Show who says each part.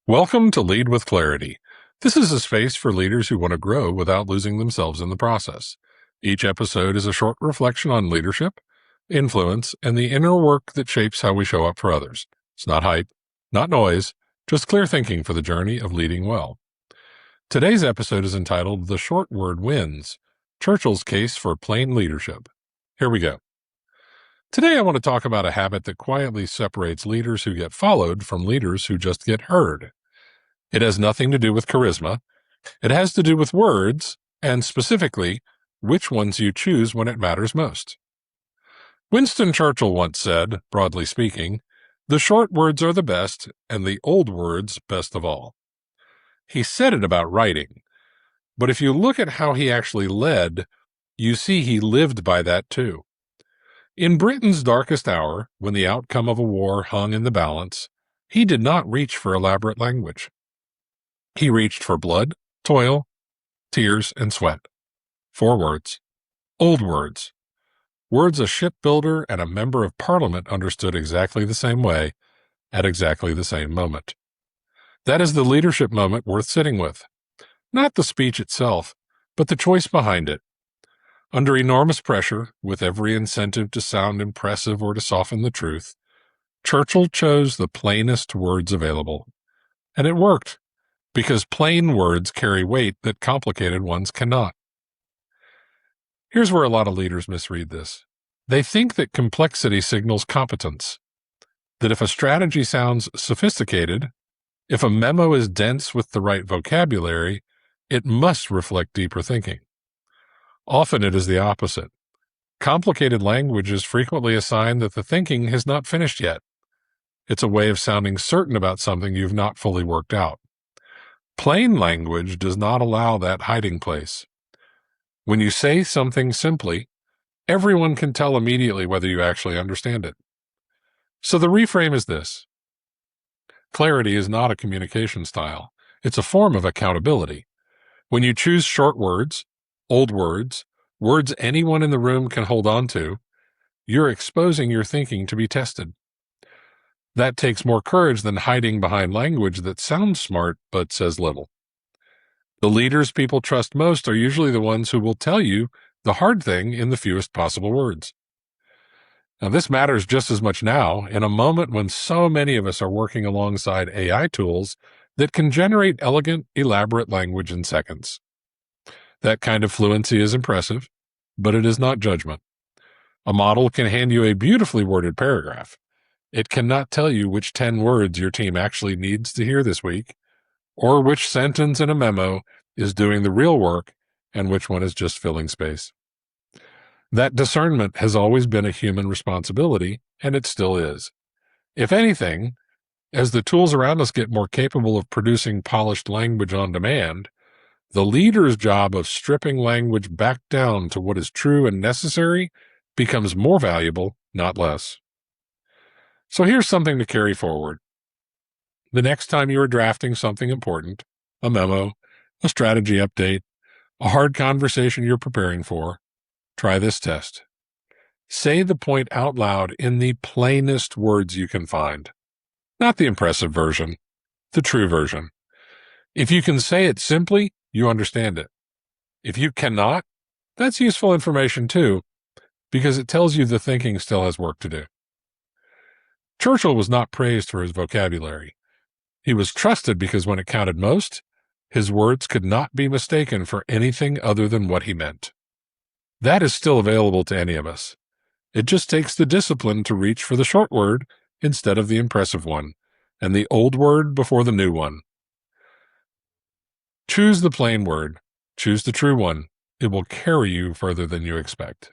Speaker 1: Welcome to Lead with Clarity. This is a space for leaders who want to grow without losing themselves in the process. Each episode is a short reflection on leadership, influence, and the inner work that shapes how we show up for others. It's not hype, not noise, just clear thinking for the journey of leading well. Today's episode is entitled The Short Word Wins, Churchill's Case for Plain Leadership. Here we go. Today I want to talk about a habit that quietly separates leaders who get followed from leaders who just get heard. It has nothing to do with charisma. It has to do with words, and specifically, which ones you choose when it matters most. Winston Churchill once said, broadly speaking, "The short words are the best, and the old words best of all." He said it about writing, but if you look at how he actually led, you see he lived by that too. In Britain's darkest hour, when the outcome of a war hung in the balance, he did not reach for elaborate language. He reached for blood, toil, tears, and sweat. 4 words. Old words. Words a shipbuilder and a member of parliament understood exactly the same way, at exactly the same moment. That is the leadership moment worth sitting with. Not the speech itself, but the choice behind it. Under enormous pressure, with every incentive to sound impressive or to soften the truth, Churchill chose the plainest words available. And it worked, because plain words carry weight that complicated ones cannot. Here's where a lot of leaders misread this. They think that complexity signals competence, that if a strategy sounds sophisticated, if a memo is dense with the right vocabulary, it must reflect deeper thinking. Often it is the opposite. Complicated language is frequently a sign that the thinking has not finished yet. It's a way of sounding certain about something you've not fully worked out. Plain language does not allow that hiding place. When you say something simply, everyone can tell immediately whether you actually understand it. So the reframe is this. Clarity is not a communication style. It's a form of accountability. When you choose short words, old words, words anyone in the room can hold on to, you're exposing your thinking to be tested. That takes more courage than hiding behind language that sounds smart but says little. The leaders people trust most are usually the ones who will tell you the hard thing in the fewest possible words. Now, this matters just as much now, in a moment when so many of us are working alongside AI tools that can generate elegant, elaborate language in seconds. That kind of fluency is impressive, but it is not judgment. A model can hand you a beautifully worded paragraph. It cannot tell you which 10 words your team actually needs to hear this week, or which sentence in a memo is doing the real work and which one is just filling space. That discernment has always been a human responsibility, and it still is. If anything, as the tools around us get more capable of producing polished language on demand, the leader's job of stripping language back down to what is true and necessary becomes more valuable, not less. So here's something to carry forward. The next time you are drafting something important, a memo, a strategy update, a hard conversation you're preparing for, try this test. Say the point out loud in the plainest words you can find. Not the impressive version, the true version. If you can say it simply, you understand it. If you cannot, that's useful information too, because it tells you the thinking still has work to do. Churchill was not praised for his vocabulary. He was trusted because when it counted most, his words could not be mistaken for anything other than what he meant. That is still available to any of us. It just takes the discipline to reach for the short word instead of the impressive one, and the old word before the new one. Choose the plain word. Choose the true one. It will carry you further than you expect.